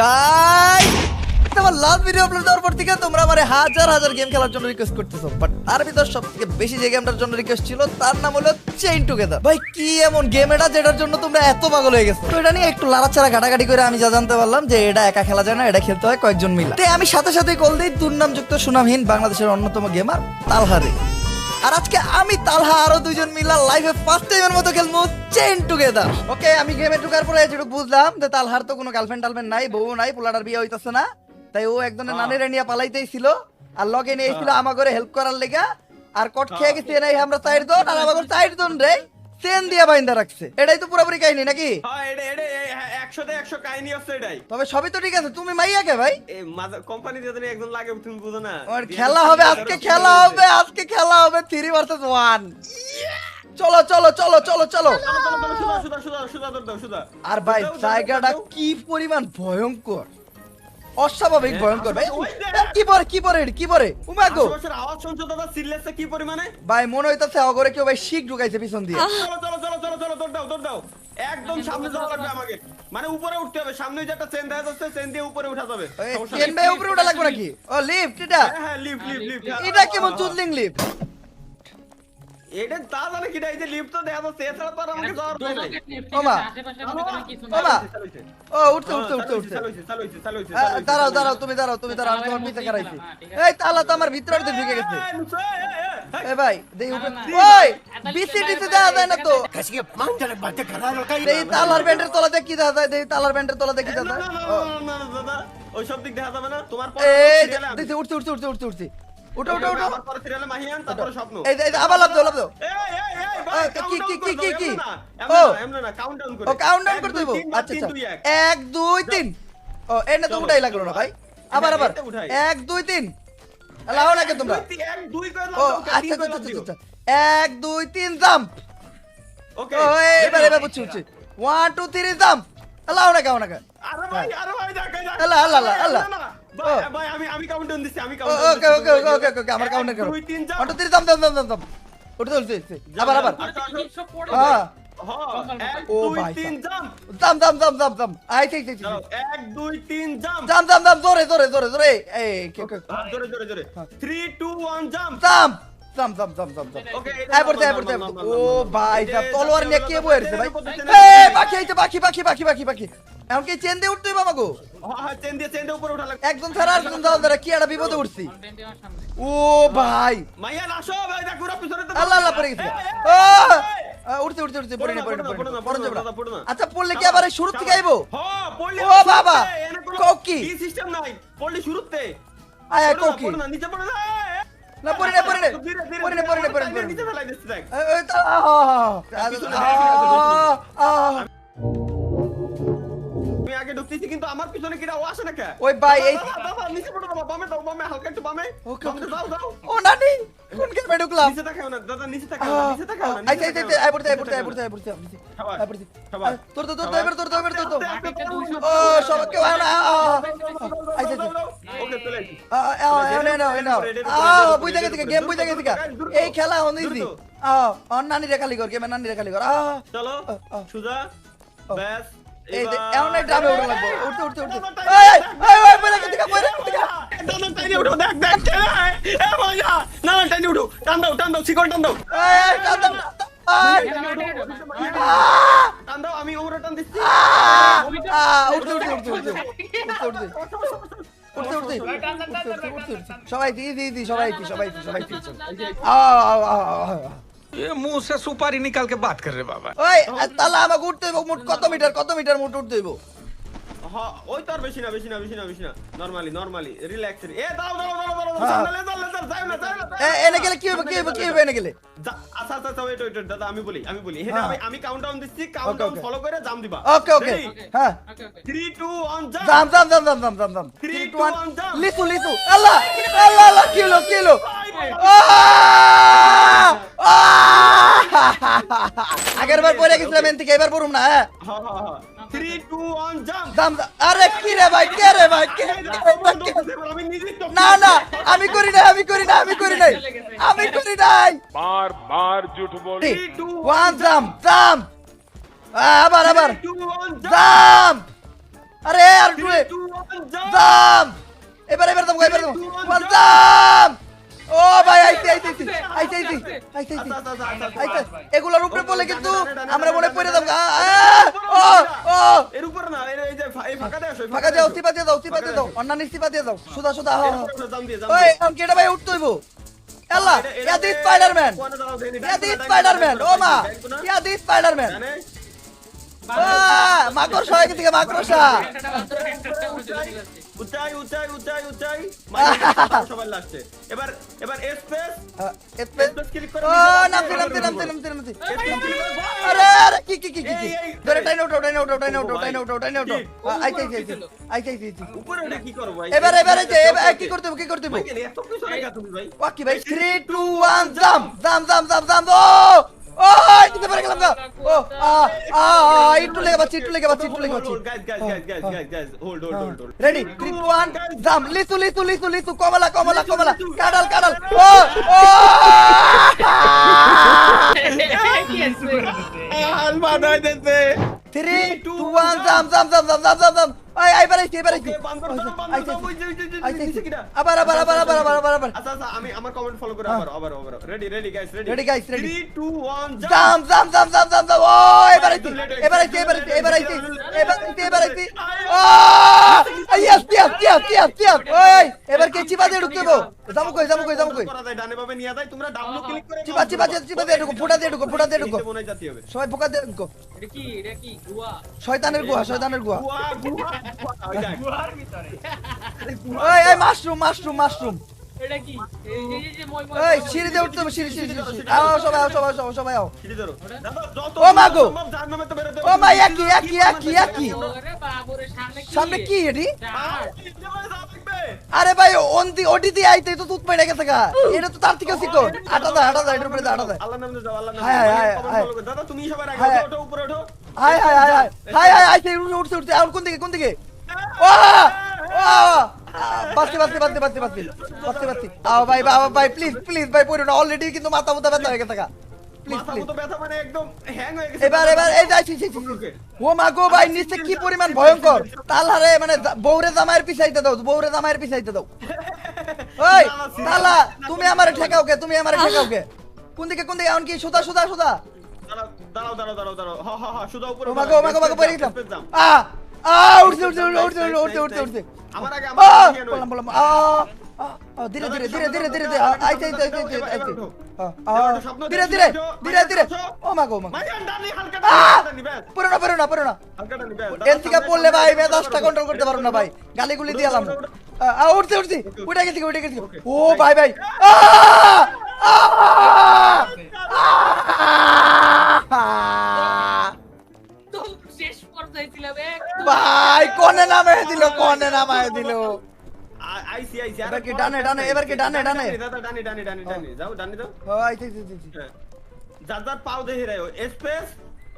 Guys আমার last video upload দেওয়ার পর থেকে তোমরা আমারে হাজার হাজার গেম খেলার জন্য রিকোয়েস্ট করতেছো, বাট তার ভিতর সবথেকে বেশি যে গেমটার জন্য রিকোয়েস্ট ছিল তার নাম হলো চেইন টুগেদার। ভাই কি এমন গেম এটা যেটার জন্য তোমরা এত পাগল হয়ে গেছো? তো এটা নিয়ে একটু লাড়াচাড়া ঘাটাঘাটি করে আমি যা জানতে পারলাম যে এটা একা খেলা যায় না, এটা খেলতে হয় কয়েকজন মিলে। তাই আমি সাথে সাথে কল দিই দুর্নামযুক্ত সুনামহীন বাংলাদেশের অন্যতম গেমার তালহারে। আর আজকে আমি তালহা আরো দুইজন মিলা লাইভে ফার্স্ট টাইমের মতো খেলবো চেইন টুগেদার। ওকে, আমি গেমে ঢোকার পরে যেটুকু বুঝলাম যে তালহার তো কোনো গার্লফ্রেন্ড টালফ্রেন্ড নাই, বউ নাই, পোলাটার বিয়ে হইতাছে না, তাই ও একজনের নানিরে নিয়ে পালাইতেই ছিল আর লগে নিয়ে এসেছিল আমার ঘরে হেল্প করার লেগা। আর কট খেয়ে গেছি নাই আমরা চারজন, আর আমার চারজন রে চেন দিয়ে বাইন্দা রাখছে। এটাই তো পুরোপুরি কাহিনী নাকি? হ্যাঁ এটা 100 তে 100 কাহিনী আছে এটাই। তবে সবই তো ঠিক আছে, তুমি মাইয়া কে ভাই? এই কোম্পানি দিয়ে একজন লাগে তুমি বুঝো না। আর খেলা হবে আজকে, খেলা হবে আজকে, খেলা হবে 3 vs 1। চলো চলো চলো চলো চলো। সুদা আর ভাই জায়গাটা কি পরিমাণ ভয়ঙ্কর, অস্বাভাবিক ভয়ঙ্কর ভাই। কি পরে উমাগো আওয়াজ শুনছো দাদা? সিরিয়াসলি কি পরিমাণে ভাই মনে হইতাছে অগরে কেউ ভাই শিক ঢুকাইছে পিছন দিয়ে। চলো দৌড় দাও একদম সামনে যাওয়া লাগবে আমাকে, মানে উপরে উঠতে হবে। সামনে যে একটা চেন দেখা যাচ্ছে, চেন দিয়ে উপরে উঠা যাবে। চেন ভাই উপরে উঠা লাগবে নাকি? ও লিফট এটা? হ্যাঁ লিফট। এটা কেমন চুদলিং লিফট? এটা তা জানে কিটা? এই যে লিফট তো দেখা যাচ্ছে, এছাড়া তো আর আমাকে যাওয়ার উপায় নাই। ওমা ওমা ও উঠছে। দাঁড়াও তুমি দাঁড়াও, আমি তোমার পিছে করাইছি। এই তালা তো আমার ভিতরে ঢুকে গেছে। এ ভাই দেই উপরে, ওই বিসিটিতে দেখা যায় না তো। এই তালার ব্যান্ডের তলাতে কি দেখা যায়? দেই তালার ব্যান্ডের তলাতে কি দেখা যায়? না দাদা ওই সব দিক দেখা যাবে না। তোমার এই দেখি উঠছে। উঠো আমার পরে সিরিয়ালে মাহিয়ান, তারপরে স্বপ্ন। এই আবার লাভ দাও। ভাই কি ও ও এমন না, কাউন্টডাউন করে। ও কাউন্টডাউন করতে দেব। আচ্ছা 1 2 3। ও এনে তো উঠাই লাগলো না ভাই। আবার 1 2 3 লাও নাকি তোমরা? 1 2 করে ও লাও। আচ্ছা 1 2 3 জাম্প। ওকে ও এবার বুঝছি 1 2 3 জাম্প। লাও না কাও না। আরে ভাই দেখা আল্লাহ। ভাই আমি কাউন্টডাউন দিছি, আমি ওকে আমার কাউন্টার করো। 2 3 জাম্প। 1 2 3 জাম্প। উঠে চলছে আবার হ্যাঁ। ও 1 2 ভাই 3 জাম্প। জাম্প আই ঠিক 1 2 3 জাম্প। জাম্প জোরে এই জোরে 3 2 1 জাম্প। জাম্প ওকে আই পড়তে ও ভাই সাহেব তলোয়ার নিয়ে কে বইছে ভাই? এই বাকি এখন কি চেন দিয়ে উঠতে হবে আমাগো? হ্যাঁ চেন দিয়ে উপরে উঠা লাগবে। একজন ছাড়া আরেকজন ধরা কি একটা বিপদে উঠছি। ও ভাই মাইয়া আসো ভাই, দেখো পুরো পিছনে তো আল্লাহ পড়ে গেছে। ও উঠতে পড়ে না। আচ্ছা পড়লে কি আবার শুরু থেকে আইবো? হ্যাঁ পড়লে। ও বাবা কোকি কি সিস্টেম নাই, পড়লে শুরুতে আয় কোকি পড়ো না, নিচে পড়ে না। না পড়ে নিচে ফেলাই দিচ্ছি দেখ। আমি আগে ঢুকতেছি কিন্তু আমার পিছনে কিরা ও আসে না কে? ওই ভাই এই দাদা নিচে পড়ো না, বামে হালকা একটু বামে। ওকে যাও ও নানি কোন গেমে ঢুকলাম? নিচে তাকাও না দাদা, নিচে তাকাও না। আই পড়তে তোর ও সব কেউ না। ওকে চলে আসি। বুঝতে গেছি গেম বুঝতে গেছি এই খেলা হনিছি। নানি রে খালি কর চলো সুজা ব্যাস। এই এমন ড্রামে উঠে লাগবো। উঠতে বলে গেছি দাদা টাইনে উঠো, দেখ এ মাইয়া না টাইনে উঠো, টান দাও শিকল টান দাও। টান দাও, আমি ওমরা টান দিচ্ছি। সবাই ये मुंह से सुपारी निकाल के बात कर रहे बाबा। ওই তাহলে আমাকে উঠতে হইব মোট কত মিটার মোট উঠতে হইব? হ্যাঁ ওই তো আর বেশি না নরমালি রিল্যাক্স। এ দাও যাও না এনে গেলে কি হবে এনে গেলে? আচ্ছা ওয়েট দাদা আমি বলি এখানে আমি কাউন্টডাউন দিচ্ছি, কাউন্টডাউন ফলো করে জাম দিবা। ওকে হ্যাঁ 3 2 1 জাম। জাম 3 2 1 জাম। লিসু আল্লাহ কি হলো আগের বার পড়ে গেছিলাম এন থেকে, এবার পড়ুম না। হ্যাঁ 3 2 1 জাম। আরে কি রে ভাই না আমি করি নাই बार झूठ बोल 3 2 1 জাম্প আবার 2 1 জাম। জাম্প আরে আর একটু 3, 2, 1 jump! দাম এবার দাম দাম ও ভাই আইতে এগুলোর উপরে পড়লে কিন্তু আমরা মনে পড়ে দাম ও এর উপর না, এই যে এই ফাঁকা দিয়ে আসো, ফাঁকা দাও সিপা দিয়ে দাও অন্যান্য সিপা দিয়ে দাও সুদা জাম দিয়ে ওই এখন কেটা ভাই উঠতে হইব আল্লাহ ইয়া দি স্পাইডারম্যান ও মা ইয়া দি স্পাইডারম্যান মাকড়সা হয়ে গেছে মাকড়সা উচাই সবাই লাস্টে এবার স্পেস ক্লিক করে ও নামতে আরে কি ধরে টাইন আউট আইতে উপরে উঠে কি করব ভাই? এবার কি করতে ভাই কেন এত কিছু লেখা তুমি ভাই? ওকে ভাই 3 2 1 জাম্প ও দিতে পারে গেলাম না ও একটু লেগে বাচ্চি গাইস হোল্ড রেডি 3 2 1 জাম্প লিসু কমলা কাডাল ও আল বানাই দেতে 3 2 1 জাম্প আই বাড়াইছি আবার আচ্ছা আমি আমার কমেন্ট ফলো করে আবার ready guys Ready, guys, ready. 3 2 1 jump ও এবার আইছি ও ইয়েস ওই এবার কে চিপা দিয়ে ঢুকতে হবে যাবো কই করা যায় ডানে বামে নিয়ে যায় তোমরা ডাবল ক্লিক করে চিপা দিয়ে ঢুকো ফোঁটা দিয়ে ঢুকো মনে জাতি হবে সবাই ফোকা দিয়ে ঢুকো এটা কি গুয়া শয়তানের গুহা গুয়া ওই মাশরুম এটা কি এই যে মই এই সিঁড়ি দিয়ে উঠতে হবে সিঁড়ি আও সবাই আও সিঁড়ি ধরো দাদা যত ও মা গো! সম্ভব জাহান্নামে তো বেরোতে ও মা একই আরে বাবুরে সামনে কি এটি সামনে আরে ভাই ওটি দিয়ে আইতে তো তুত পড়ে গেছে গা এটা তো তার থেকে শিখো আটা দা এটার উপরে আটা দা আল্লাহর নামে যাও আল্লাহর হায়, নামে হায়, কমেন্ট হায়। ফলো করো দাদা তুমি সবার আগে হায়। ওঠো উপরে ওঠো হাই আইতে উঠছে আর কোন দিকে ও বাস্তি আও ভাই প্লিজ ভাই পড়ো না অলরেডি কিন্তু মাথা ব্যথা হয়ে গেছে গা প্লিজ মাথা মতো ব্যথা মানে একদম হ্যাং হয়ে গেছে এবার এই যাইছি ও মা গো ভাই নিচে কি পরিমাণ ভয়ঙ্কর তালারে মানে বউরে জামাইয়ের পিছাইতে দাও ওই তালা তুমি আমারে ঠেকাও কে কোন দিকে এখন কি সুদা দাঁড়াও হ্যাঁ সুদা উপরে ও মা গো পড়ে গেলাম উঠছে আমার আগে বললাম ধীরে আইতে ধীরে ও মা গো মাইয়ান ডানি হালকা ডানি ব্যাস পড়ো না হালকা ডানি ব্যাস এর থেকে পড়লে ভাই মেজাজটা কন্ট্রোল করতে পারবো না ভাই গালিগুলি দিয়ালাম উঠছে উঠে গেছি ও ভাই তো শেষ পর্যায়ে ছিলাম ভাই কোনে নামায় দিল আইসি এবার কি ডানে দাদা ডানি যাও ডানি দাও ও আইতে যার পাও দেখে রাও স্পেস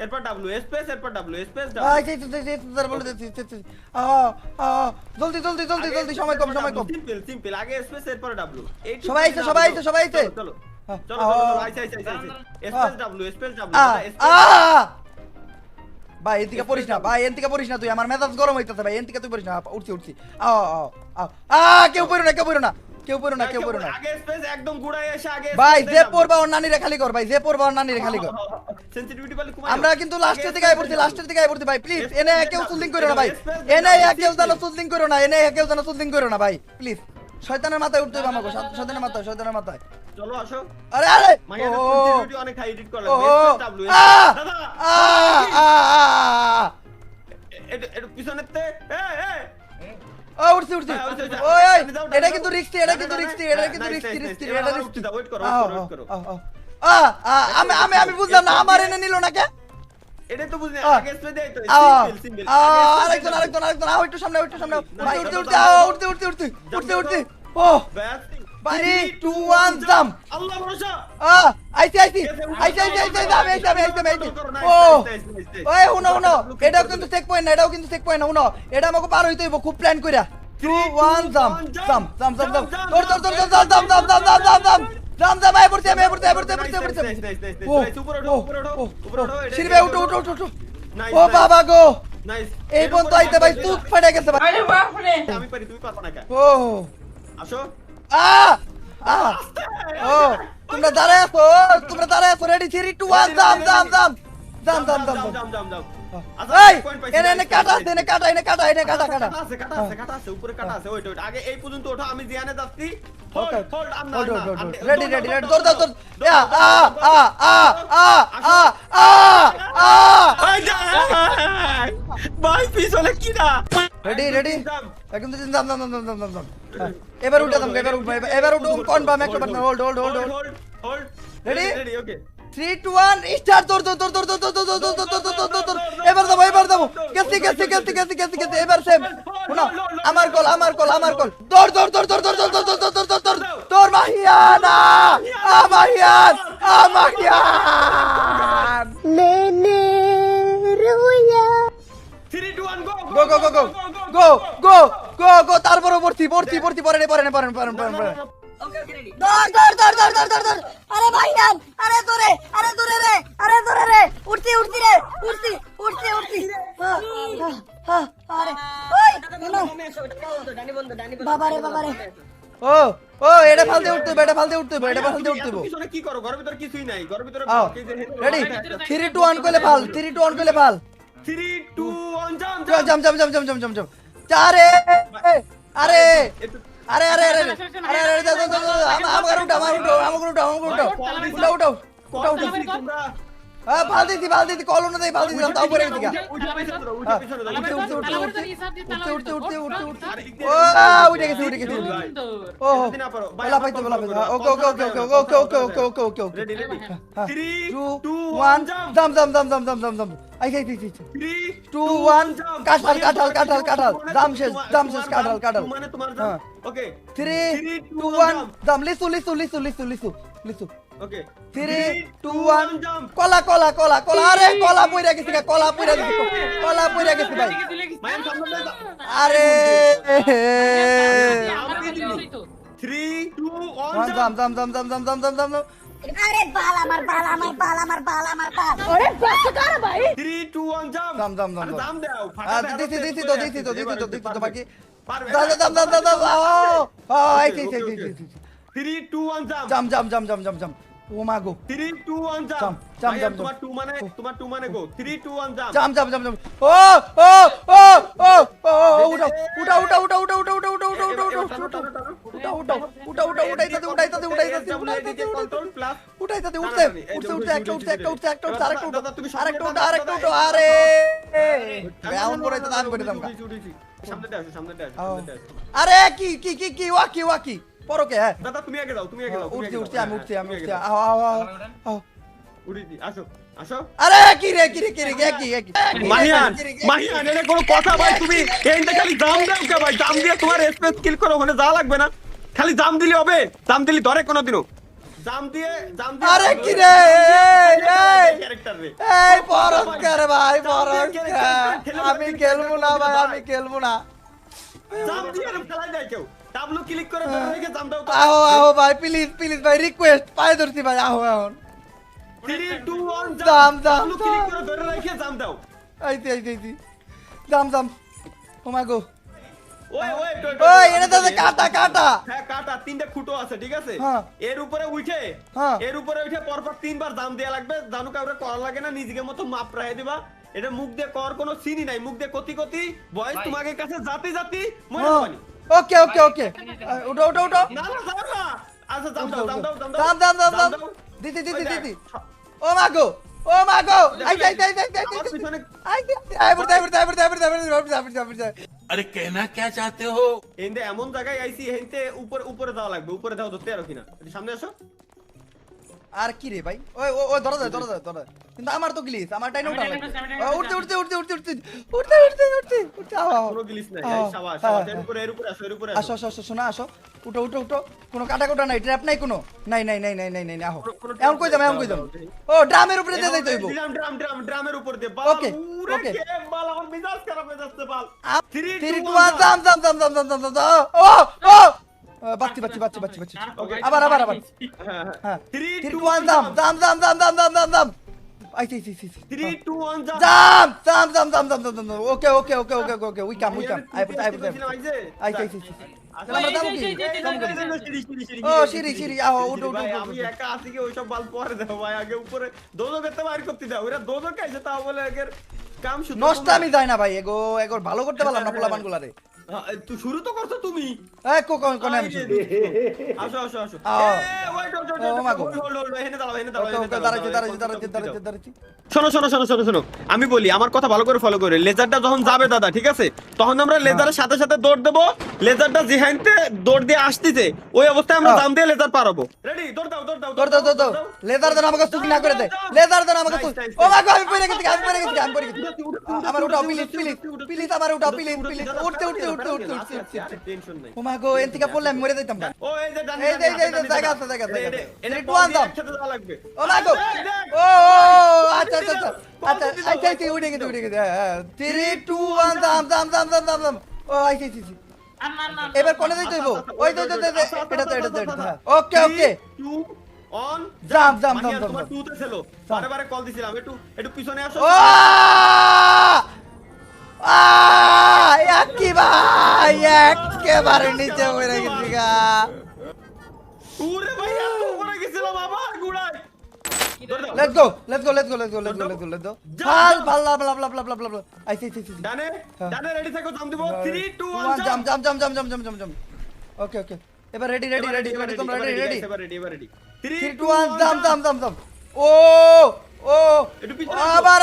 এরপর ডাব্লিউ স্পেস এরপর ডাব্লিউ স্পেস আইতে বলে জলদি সময় কম সিম্পল আগে স্পেস এরপর ডাব্লিউ সবাই আইছে চলো আইছে স্পেস ডাব্লিউ ভাই এদিকে পড়িস না তুই আমার মেজাজ গরম হইতাছে ভাই এদিকে তুই পড়িস না উঠছি কেউ পড়ো না আগে স্পেস একদম গুড়ায় এসে আগে ভাই যে পড়বা ওর নানিরে খালি কর সেনসিটিভিটি বলে কমাই আমরা কিন্তু লাস্টের দিকে আই পড়ছি ভাই প্লিজ এনে কেউ সুলিং করো না ভাই এনে কেউ জানো সুলিং করো না ভাই প্লিজ শয়তানের মাথায় উঠতে হবে আমাকে শয়তানের মাথায় চলো আসো আরে মাইয়া সেনসিটিভিটি অনেক হাই এডিট করলাম স্পেস ডাব্লিউ দাদা এটা পিছনেতে উঠছি ওই এটা কিন্তু রিস্কি ওয়েট করো আমি বুঝলাম না আমার এনে নিল না কে এটা তো বুঝনি আগে স্পেস দেই তো সিম্পল আরেকজন একটু সামনে ভাই উঠতে ও ব্যাস 3 2 1 জাম্প আল্লাহ ভরসা আইতে ও ওই হুনো এটাও কিন্তু চেক পয়েন্ট না হুনো এটা আমাকে পার হইতে হইব খুব প্ল্যান কইরা 2 1 জাম্প আই পড়তে সিরবে উঠো ও বাবা গো নাইস এই পর্যন্ত আইতে ভাই তুক ফাটে গেছে ভাই আমি পারি তুমি পারবা না কা ও আসো আ আ ও তোমরা দাঁড়ায় আছো রেডি 3 2 1 জাম জাম জাম জাম জাম জাম জাম জাম জাম এই এনে কাটা কাটা কাটা আছে উপরে কাটা আছে ওইটা আগে এই পর্যন্ত ওঠো আমি জিয়ানে যাচ্ছি ওকে হোল্ড রেডি দৌড় ইয়া আ আ আ আ আ আ আ ভাই পিছনে কি না রেডি একদম জাম জাম জাম জাম জাম জাম এবার উঠে দাম এবার উঠো কনফার্ম একটা button hold Ready? Ready okay 3 2 1 start দৌড় এবার দাও গেছি এবার সেম শোনো আমার কল দৌড় তোর মাহিয়ানা মাহিয়ান मैंने रोया 3 2 1 গো তারপরে পড়ছি পরে दौड़ अरे भाई यार अरे दूरे रे उठती अरे ओए बाबा रे ও এটা ফালতে উঠতে পিছনে কি করো ঘরের ভিতর কিছুই নাই ঘরের ভিতরে আও রেডি 3 2 1 কইলে ফাল 3 2 1 জাম্প জাম চারে আরে উঠাও তোমরা ফাল দিতি কল না দেই ফাল দিতি তাও পরে দিকে উঠে পিছনে উঠতে উঠে গেছে ও বলা পাইতো ওকে রেডি 3 2 2 1 1 জাম আই 3 2 1 কাটাল জাম শেষ কাটাল মানে তোমার হ্যাঁ। ওকে 3 2 1 জাম লিসু ওকে 3 2 1 কলা আরে কলা পইরা গেছে ভাই মায়ান সামনে যা আরে 3 2 1 জাম अरे बाल अमर बाल अरे बस कर भाई 3 2 1 জাম্প জাম জাম দাও দিছি তো বাকি পারবে আই 3 2 1 জাম্প জাম ও মাগো 3 2 1 জাম্প জাম্প তোমার 2 মানে গো 3 2 1 জাম্প জাম ও কন্ট্রোল প্লাস উঠাইতে উঠতে একটা আরেকটা আরে এমন করে তো দান করে দাম সামনে আসো আরে কি ওয়াকি পরকে হ্যাঁ দাদা তুমি আগে যাও উঠছি আমি আও উঠি আসো আরে কি রে মাহিয়ান এনে কোনো কথা ভাই তুমি এইটা খালি জাম দাও কে ভাই জাম দিয়ে তোমার স্পেস কিল করো ওখানে যা লাগবে না খালি জাম দিলে হবে জাম দিলি ধরে কোনোদিনও জাম দিয়ে আরে কি রে ক্যারেক্টার রে এই পরস্কার ভাই আমি খেলবো না ভাই জাম দিয়ে খেলা যায় কেউ ডাবলু ক্লিক করে ধরে রেখে জাম দাও তো আও ভাই প্লিজ ভাই রিকোয়েস্ট পায়ে ধরছি ভাই এখন 3 2 1 জাম ডাবলু ক্লিক করে ধরে রেখে জাম দাও আইতি জাম ও মাই গো ওই ওই এনে তো কাটা হ্যাঁ কাটা তিনটা খুঁটো আছে ঠিক আছে হ্যাঁ। এর উপরে উঠে হ্যাঁ। পরপর তিনবার জাম দেয়া লাগবে জানু কাউরে করা লাগে না নিজেকে মতো মাপ রাখে দিবা এটা মুখ দিয়ে কর কোনো সিনই নাই মুখ দিয়ে কতি ভয়েস তোমাদের কাছে জাতি মনে হয়নি ওকে উঠো না যাও না আচ্ছা জাম দাও জাম দিতি ও মাগো আই পিছনে अरे कहना क्या चाहते हो এন্ডে এমন জায়গায় আইছি হেনতে উপরে যাওয়া লাগবে উপরে যাও ধরতে পারো কিনা সামনে আসো আর কি রে ভাই ওই ধরা যায় কিন্তু আমার তো গ্লিচ আমার টাইম উঠা লাগবে উঠতে কোনো গিলিস নাই আও, এই শাবাশ হ্যাঁ, এর উপরে আসো শোনা আসো উঠো কোনো কাটা নাই ট্র্যাপ নাই কোনো নাই আহো এমন কই যাম ও ড্রামের উপরে দিয়ে যাইতে হইব ড্রামের উপর দিয়ে ওকে, ওকে। বাল আমার মেজাজ খারাপ হয়ে যাচ্ছে বাল 3 3 2 2 1 জাম ও বাচ্চি আবার হ্যাঁ 3 3 2 2 1 জাম আইছি 3 2 1 জাম্প জাম okay we come I put আইছি আমরা যাবো কি ও সিঁড়ি আও উঠো আমি একা আছি কি ওইসব বাল পরে দাও ভাই আগে উপরে দোজোকে বাইর করতে দাও ওরা দোজোকে এসে তাও বলে আগের কাম শুরু নষ্ট আমি যাই না ভাই এগো ভালো করতে পারলাম না পোলাপান গুলারে তুই শুরু তো করছো তুমি এই কোনে আমি শুরু? আসো আও। ওয়েট ও মা গো। এনে দাঁড়াও ওকে, দাঁড়াচ্ছি। শোনো আমি বলি আমার কথা ভালো করে ফলো করে লেজারটা যখন যাবে দাদা ঠিক আছে তখন আমরা লেজারের সাথে সাথে দৌড় দেবো লেজারটা যেখানতে দৌড় দিয়ে আসতেছে ওই অবস্থায় আমরা জাম দিয়ে লেজার পারবো রেডি দৌড় দাও লেজার দেন আমাকে সুকি না করে দে লেজার দেন আমাকে সুকি ও মা গো আমি পড়ে গেছি আমার উঠাও প্লিজ আমার উঠাও প্লিজ উঠতে টেনশন নাই ও মা গো এন্তিকা পড়লে আমি মরে যাইতাম না ও এই যে ডান এই জায়গা আছে এনে টু আন দাম একসাথে যাওয়া লাগবে ও মা গো ও আচ্ছা উঠে গেছে 3 2 1 দাম ও আইছি এবার কোনে যাইতে হইব ওই তো এটা ওকে 2 অন জাম তোমার 2 তে ছিল বারে কল দিছিলাম একটু পিছনে আসো কি ভাই একেবারে নিচে পড়ে গেছি গা ওরে ভাই এত উপরে গেছিলাম আবার গুড়াই লেটস গো ভাল আইছি ডানে রেডি থাকো জাম দিব 3 2 ওয়ান 1 জাম ওকে এবার রেডি তোমরা রেডি এবার রেডি 3 2 1 জাম ও একটু পিছনে আবার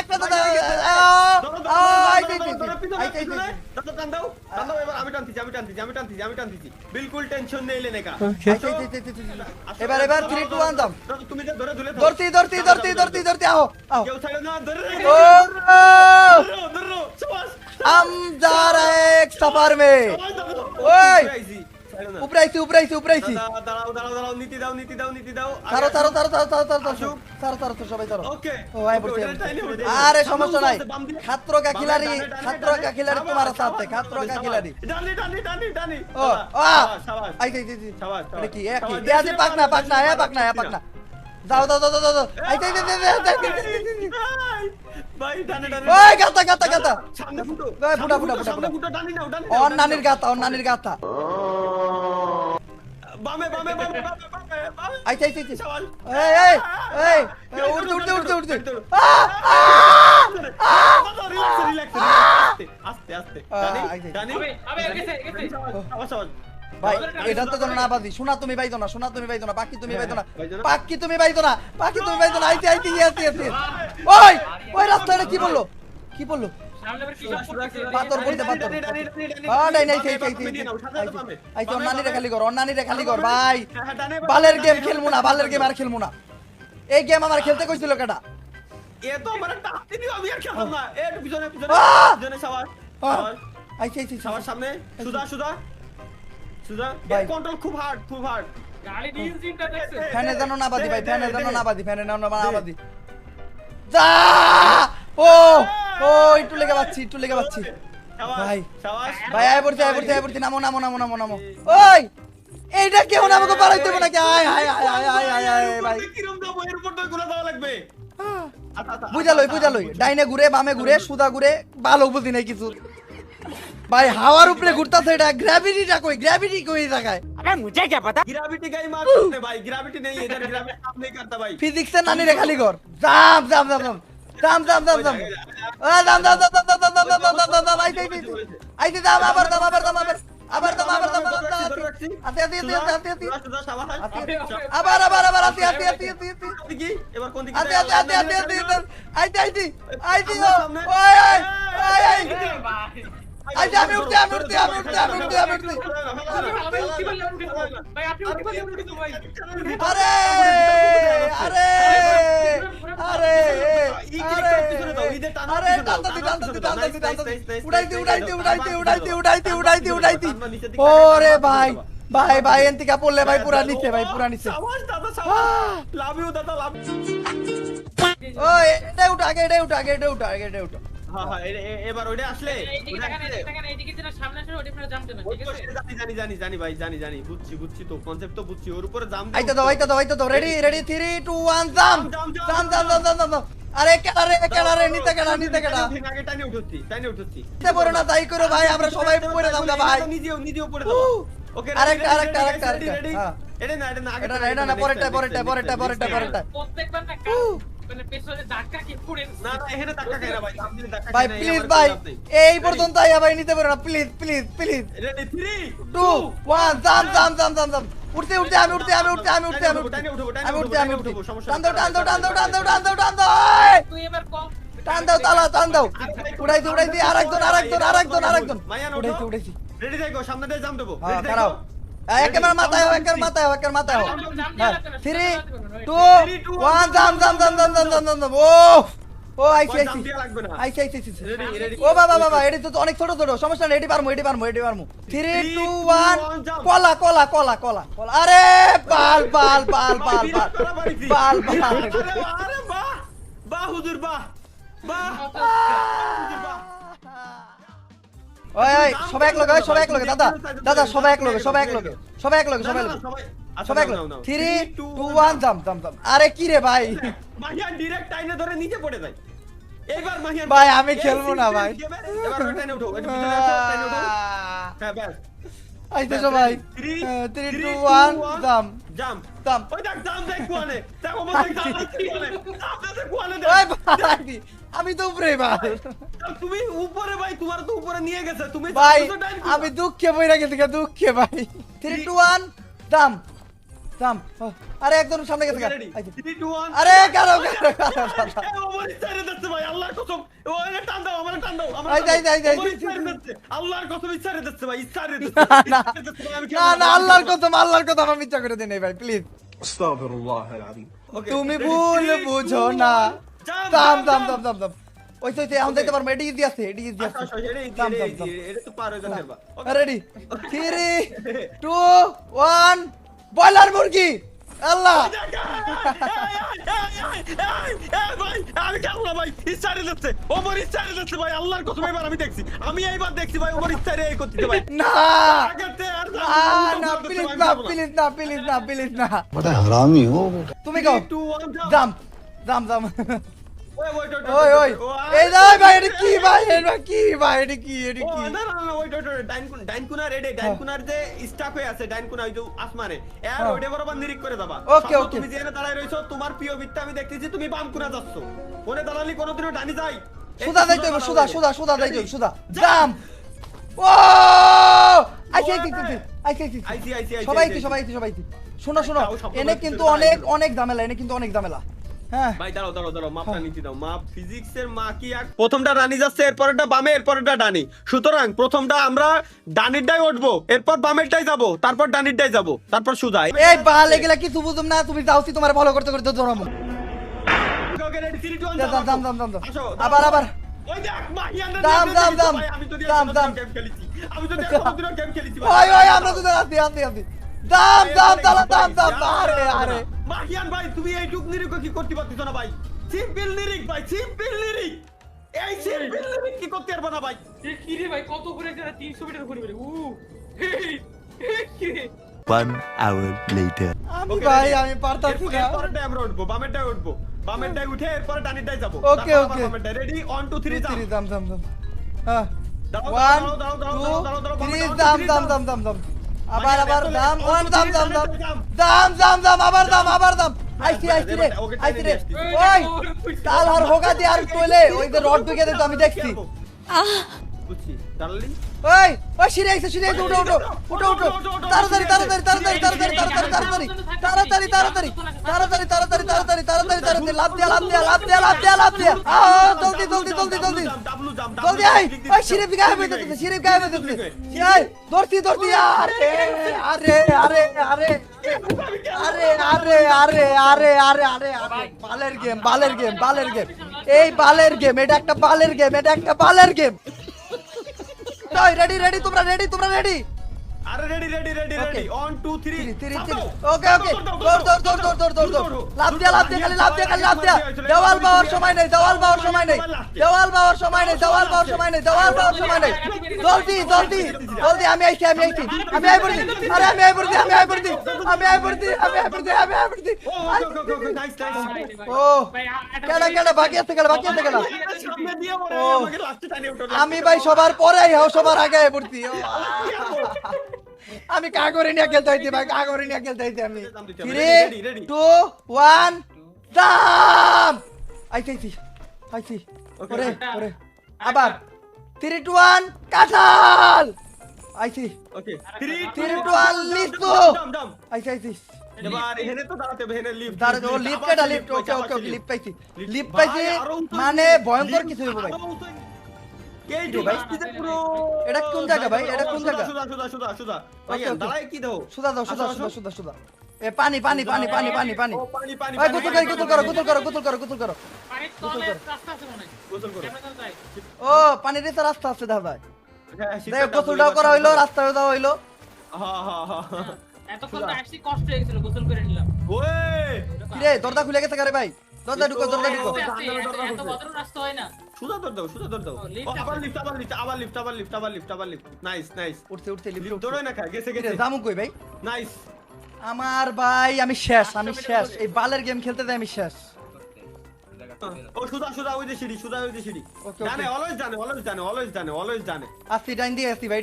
একটা দাদা দাদা টান দাও এবার আমি টানতেছি বিলকুল টেনশন নেই লেনে কা এবার 3 2 1 দাম দাদা তুমি যে ধরে ধরতি আও কেউ ছাড়ে না ধরে ओ ধরো সবাস हम जा रहे हैं एक सफर में ওই ऊपर आईছি দাঁড়াও নীতি দাও তারো সবাই তারো ওকে ও আই পড়ছে আরে সমস্যা নাই খাতরো কা খিলাড়ি তোমার সাথে খাতরো কা খিলাড়ি টানি ও শাবাশ আইছি শাবাশ এটা কি এ আছে পাকনা যাও আইছি ভাই টানে ওই গাতা সামনে ফুটো ওই ফুটা সামনে ফুটো টানি নাও ওর নানির গাতা বামে আইছি শাবাশ এই উঠতে রিল্যাক্স আস্তে টানি আবে গেছে শাবাশ ভাই এটা তো না বাজি শোনা তুমি বাইতো না বাকি তুমি বাইতো না আইছি ওই রাস্তাটা কি বললো সামনে আবার কি সব করতেছে পাথর নাই আইছি অন্নানিরে খালি কর ভাই বালের গেম খেলমু না এই গেম আমার খেলতে কইছিল কেডা এ তো আমার টাপতে দিও আমি আর খেলতাম না একটু পিছনে শাবাশ আইছি শাবাশ সামনে সুদা ভাই। কন্ট্রোল খুব হার্ড গাড়ি ইঞ্জিনটা দেখছে ফ্যানে জানো না বাদি ভাই ফ্যানে না বাদি যা ও একটু লেগে পাচ্ছি ভাই। শাবাশ ভাই আয় পড়ছি নামো ওই এইটা কেউ না আমাকে পারাইতে হবে নাকি আয় ভাই কিরম দাও এর উপর তো গুলা দেওয়া লাগবে বুঝালই ডাইনে ঘুরে বামে ঘুরে সুদা ঘুরে ভালো বুঝি নাই কিছু ভাই হাওয়ার উপরে ঘুরতাছে এটা গ্র্যাভিটি কই জায়গায় গ্র্যাভিটি গাই মারতে ভাই গ্র্যাভিটি নেই इधर ग्रेविटी काम नहीं करता भाई ফিজিক্সের নানিরে খালি কর জাম আইতে দাম আবার দাম আবার আতি কি এবার কোন দিকে আইতে আমি উঠতে ভাই আপনি উঠে ভাই ওরে ভাই এন্তিকা পড়লে ভাই পুরা নিচে শাবাশ দাদা লাভ ইউ দাদা লাভ ও এটা উঠ আগে এটা উঠ হ্যাঁ হ্যাঁ এবার ওইটা আসলে এইদিকে দেখেন, এইদিকে দেখেন, এইদিকে যেটা সামনে আসলে ওটা আপনারা জানতে না, ওই ঠিক তো আছে? জানি ভাই জানি বুঝছি তো কনসেপ্ট তো বুঝছি ওর উপরে জাম আইতা দাও রেডি 3 2 1 জাম জাম আরে কেডা নিতে কেডা আগে টাইনে উঠছি নিতে পারো না তাই করো ভাই আমরা সবাই পড়ে দাও না ভাই নিজেও পড়ে দাও ওকে আরেকটা রেডি হ্যাঁ এটা না আগে এটা না পরেরটা দেখবেন না মানে পেছনে ধাক্কা কি পড়ে না এখানে টাকা খাই না ভাই দাম দিলে টাকা ভাই প্লিজ ভাই এই পর্যন্ত আইয়া ভাই নিতে পারো না প্লিজ রেডি 3 2 1 জাম উঠতে আমি উঠতে টান দাও তুই এবার কম টান দাও উড়াই দি আরেকজন উড়াইছি রেডি থাকো সামনে দিয়ে জাম দেবো হ্যাঁ রেডি দাঁড়াও থাকো একেবারে মাথায় হও 3 2 1 জাম ও আইছি জাম দিয়া লাগবে না রেডি ও বাবা এডি তো অনেক ছোট সমস্যা নেই এডি পারমু 3 2 1 কলা আরে পাল আরে বাহ হুজুর বাহ ওই সবাই এক লগে দাদা সবাই এক লগে 3 2 1 জাম আরে কি রে ভাই মাহিয়ান ডাইরেক্ট টাইনে ধরে নিচে পড়ে যায় এইবার মাহিয়ান ভাই, আমি খেলবো না ভাই। এবার টাইনে উঠো এটা ভিতরে আসো টাইনে উঠো হ্যাঁ ব্যাস আইতে সবাই 3 2 1 জাম ওই দেখ জাম দেখ কোয়ানে দেখো মত দেখ জাম কি বলে জাম দেখ কোয়ানে ওই ভাই আমি তো উপরে ভাই তুমি উপরে ভাই তোমার তো উপরে নিয়ে গেছে তুমি ভাই তো ডাইন আমি দুঃখে বইরা গেছি ভাই 3 2 1 জাম আরে একদম সামনে গেছে রেডি 3 2 1 আরে কারো ওমর ইচ্ছারে দিতে ভাই আল্লাহর কসম ওরে টান দাও আমার টান দাও আমার যাই। আল্লাহর কসম ইচ্ছারে দিতে ভাই ইচ্ছারে না আল্লাহর কথা আমি ইচ্ছা করে দেই ভাই প্লিজ তুমি ভুল বুঝো না জাম ওই তো এখন দেখতে পারবো এডি ইজি আছে জাম এটা তো পার হয়ে যাবে রেডি 3 2 1 বয়লার মুরগি আল্লাহ ভাই আমি কেমন ভাই ইচ্ছারে দিচ্ছে ওমর ইচ্ছারে দিচ্ছে ভাই আল্লাহর কসম এবার আমি দেখছি আমি এইবার দেখছি ভাই ওমর ইচ্ছারে এই করতে ভাই না আগাতে আর না প্লিজ না बड़ा हरामी हो তুমি গাও 2 1 জাম ওই এই এই যাই ভাই এটা কি ভাই এটা কি না ওয়েট ডাইনকুনার রেডি ডাইনকুনার যে স্টাক হয়ে আছে ডাইনকুনা ওই যে আসমানে এর ওইটা বরাবর নিরিক করে দাও ওকে তুমি যেখানে দাঁড়ায় রইছো তোমার প্রিয় বিটটা আমি দেখতেছি তুমি বাম কোণা যাচ্ছ ওরে দাঁড়ালি কোনোদিনও ডানি যাই সুদা যাইতে হবে সুদা যাইতে হবে সুদা জাম ও আইছি সবাই শোনো এনে কিন্তু অনেক ঝামেলা হ্যাঁ ভাই দাঁড়াও মাপটা নিতে দাও মাপ ফিজিক্সের মা কি এক প্রথমটা ডানি যাচ্ছে এরপরটা বামে এরপরটা ডানি সুতরাং প্রথমটা আমরা ডানিরটাই উঠবো এরপর বামেরটাই যাব তারপর ডানিরটাই যাব তারপর সুজা এই বাল এগুলা কিছু বুঝুম না তুমি যাওছি তোমার ভালো করতে দৌড়ামু ওকে রেডি 3 2 1 জাম আসো আবার ওই দেখ মাহিয়ান দাম। আমি তো দাম। গেম খেলেছি আমি তো কোনদিনও গেম খেলেছি ওই আমরা তো আছি দাম আরে মাহিয়ান ভাই তুমি এই টুক নিরিক কি করতে পারতিস না ভাই সিম্পল নিরিক এই সিম্পল নিরিক কি করতে পারবা না ভাই এ কি রে ভাই কত করে যারা 300 মিটার ঘুরে কি রে 1 hour later. আমি পারতাছি না এরপরটা আমরা উঠবো বামেরটাই উঠে এরপর ডানিরটাই যাব ওকে রেডি 1 2 3 জাম হ্যাঁ 1 2 3 জাম আবার দাম আবার দাম আইছি রে ওই তাল আর হোগা দি আর তোলে ওই যে রড ঢুকে দে তো আমি দেখছি বুঝছি দাঁড়ালি ওই সিঁড়ি আইছে উঠো তাড়াতাড়ি লাভ দিয়া জলদি আই ওই সিঁড়ি গায়েব হয়ে যেতেছে এই ধরছি আরে বালের গেম এই বালের গেম এটা একটা বালের গেম রেডি তোমরা রেডি আরে রেডি রেডি রেডি রেডি 1 2 3 ওকে ওকে দৌড় লাভ দিয়া খালি লাভ দিয়া দেওয়াল পাওয়ার সময় নেই দেওয়াল পাওয়ার সময় নেই জলদি আমি আইছি আমি আই পড়ছি আরে আমি আই পড়ছি নাইস নাইস ও কেডা বাকি আছে কেডা সামনে দিয়ে ওরে ও। আমাকে লাস্টে টানি উঠো আমি ভাই সবার পরে আই হাও সবার আগে আই পড়ছি ও। আমি কাগরে নিয়ে খেলতে হইছি ভাই আমি 3 2 1 দাম আইছি ওরে আবার 3 2 1 কাঁঠাল আইছি ওকে 3 2 1 লিচু দাম আইছি এবার এখানে তো দাঁড়াতে হবে এখানে লিফট দাঁড়া ও লিফট কেডা লিফট ওকে লিফট পাইছি মানে ভয়ঙ্কর কিছু হইব ভাই এই রে ভাই। রাস্তাতে পুরো এটা কোন জায়গা ভাই? এটা কোন জায়গা? সুদা ভাই ওকে, ওকে। দাঁড়ায় কি দাও সুদা দাও সুদা এ পানি ও পানি ওই গোসল করো পানির তলে রাস্তা আছে মনে হয় গোসল করো ক্যামেরা যাই ও পানির ভিতর রাস্তা আছে দাদা ভাই হ্যাঁ দেখ গোসলটাও করা হইলো রাস্তাও দেওয়া হইলো হ্যাঁ এতক্ষণ তো আসছি কষ্ট হয়ে গেছিল গোসল করে নিলাম ওয়ে কিরে দরজা খুলে গেছে কারে ভাই দরজা ঢুকো এত বড় রাস্তা হয় না সুদা দর দাও ও, lift ও, আবার লিফট নাইস উঠতে লিফট লিফট ধরো না খা গেছে কিরে গেছে জামু কই ভাই নাইস আমার ভাই আমি শেষ এই বালের গেম খেলতে দেয় আমি শেষ ও সুদা ওই যে সিঁড়ি ওকে, জানে ওকে। অলওয়েজ জানে আসি ডাইন দিয়ে আসি ভাই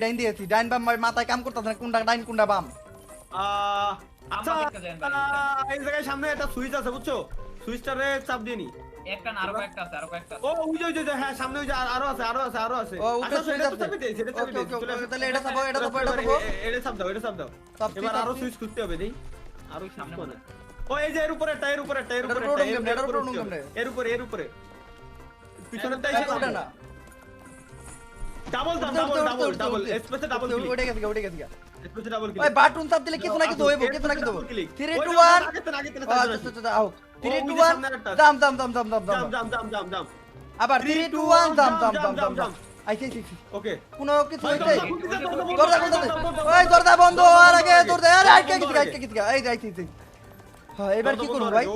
ডাইন বাম মাথায় কাম করতেছে না কোনটা ডাইন কোনটা বাম আচ্ছা এই জায়গায় সামনে একটা সুইচ আছে বুঝছো সুইচটারে চাপ দিয়ে নি একটা না আরো কয়েকটা আছে ও ওই যে হ্যাঁ সামনে ওই যে আরো আছে ও উপরে আচ্ছা, সুইচ এটা আছে তো চাপি দিয়েছি, এটা চাপি ওকে দিয়েছি, ওকে চলে ওকে আসো। তাহলে এটা চাপো এটা চাপ দাও চাপছি, এবার আরো চাপছি। সুইচ খুঁজতে হবে দেই আরো সামনে সামনে মনে ও এই যে এর উপরে এটার উপরে উঠুন কেমনে, এটার উপরে উঠুন কেমনে? এর উপরে পিছনেরটা এটা এসে ওঠে না ডাবল ডাবল স্পেসে ডাবল ক্লিক উঠে গেছে স্পেসে ডাবল ওই ক্লিক বাটন চাপ দিলে কিছু না কিছু হইব 3 2 1 আচ্ছা আও 3 2 1 দাম জাম আবার 3 2 1 দাম আইছি ওকে কোনো কিছু হইছে দরজা ওই দরজা বন্ধ আর আগে দরজা আরে আটকে গেছে এই যে আইছি হ্যাঁ এবার কি করব ভাই ও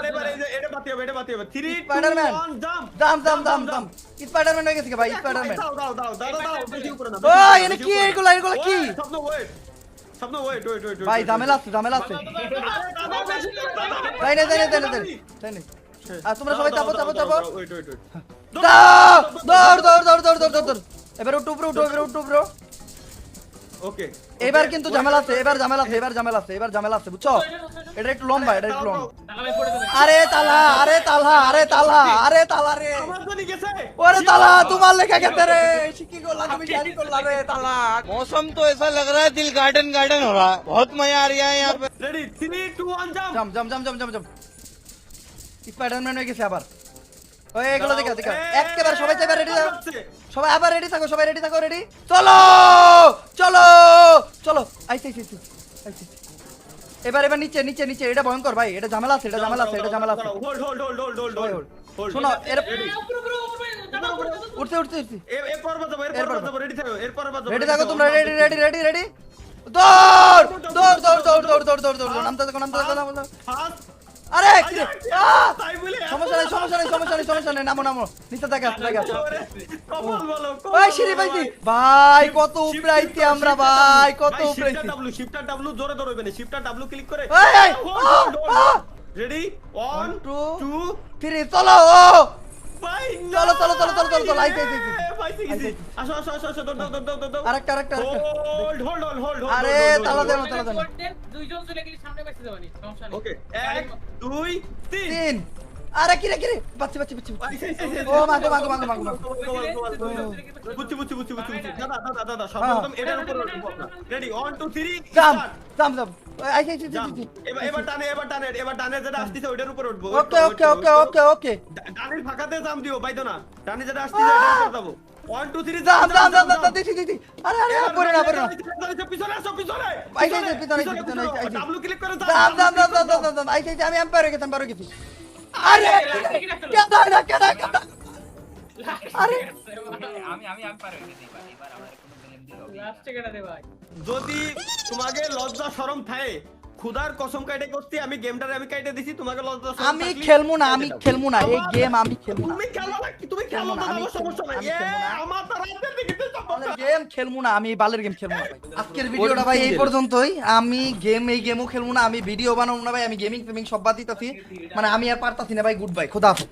এবার এই যে এটা বাতি হবে 3 2 স্পাইডারম্যান 1 জাম দাম স্পাইডারম্যান হয়ে গেছে কি ভাই স্পাইডারম্যান দাও বেশি উপরে না ও এনে কি এগুলা কি স্বপ্ন ওয়েট ভাই ঝামেলা আছে তাই না আর তোমরা সবাই চাপো ওয়েট দৌড় এবার উঠো ওকে এবার কিন্তু ঝামেলা আছে বুঝছো এটা একটু লম্বা লং তালা ভাই পড়ে যাবে আরে তালা রে আমার জানি গেছে ওরে তালা তোমার লেখা গেছে রে কি করলা তুমি জানি করলা রে তালা मौसम तो ऐसा लग रहा है दिल गार्डन गार्डन हो रहा है बहुत मजा आ रहा है यहाँ पे রেডি 3 2 1 জাম জাম স্পাইডারম্যান হয়ে গেছে আবার ওই এগুলো দেখা একেবারে সবাই চাইবে রেডি সবাই আবার রেডি থাকো রেডি চলো আইছি এবার নিচে এটা ভয়ঙ্কর ভাই এটা ঝামেলা আছে হোল্ড শোনো এর উপরে উঠতে এরপর বাজাবো রেডি থাকো এরপর বাজাবো রেডি থাকো তোমরা রেডি দৌড় নামতে থাকো ফাস্ট আরে কি রে? আহ! তাই বলে সমস্যা নেই নামো নিচে থাকে কপাল বলো ওই সিঁড়ি পাইছি ভাই কত উপরে আইছি আমরা ভাই কত উপরে আইছি শিফটার ডাব্লিউ জোরে ধরবে না শিফটার ডাব্লিউ ক্লিক করে এই, রেডি 1 2 3 চলো ভাই চলো আইছি পাইছি গেছি আসো দৌড় আরেকটা হোল্ড আরে তালা দেন দুইজন চলে গেলে সামনে বেঁচে যাবানি সমস্যা নেই ওকে 1 2 3 3 আরে কি রে বাচ্চি ও মাগো বুঝছি দাদা সর্বপ্রথম এটার উপর রেডি 1 2 3 জাম আইছি এবার টানে যেটা আসছে ওটার উপর উঠবো ওকে ডানের ফাঁকাতে জাম দিও বাইতো না ডানে যেটা আসছে এটার উপর যাবো 1 2 3 জাম দিছি আরে পড়ে না পিছনে আসো পিছনে পিছনে ডাব্লিউ ক্লিক করে জাম আইছি আমি এম্পায়ার গেছি আরে কেডা আরে আমি পার হয়ে গেছি এবার আমার কোনো লাস্টে কেটে দে ভাই যদি তোমাকে লজ্জা শরম থাকে খুদার কসম কাটে করছি আমি গেমটারে আমি কাটে দিছি তোমাকে লজ্জা শরম আমি থাকলে- খেলবো না এই গেম আমি খেলবো না তুমি খেলো না তুমি খেলো না আমি আমার সমস্যা নাই আমি খেলবো না। আমার তো রাতের দিকে তো সমস্যা। গেম খেলবো না আমি বালের গেম খেলবো না ভাই আজকের ভিডিওটা ভাই এই পর্যন্তই আমি এই গেমও খেলবো না আমি ভিডিও বানাবো না ভাই আমি গেমিং ফেমিং সব বাদ দিতেছি মানে আমি আর পারতাছি না ভাই গুড বাই খোদা হাফেজ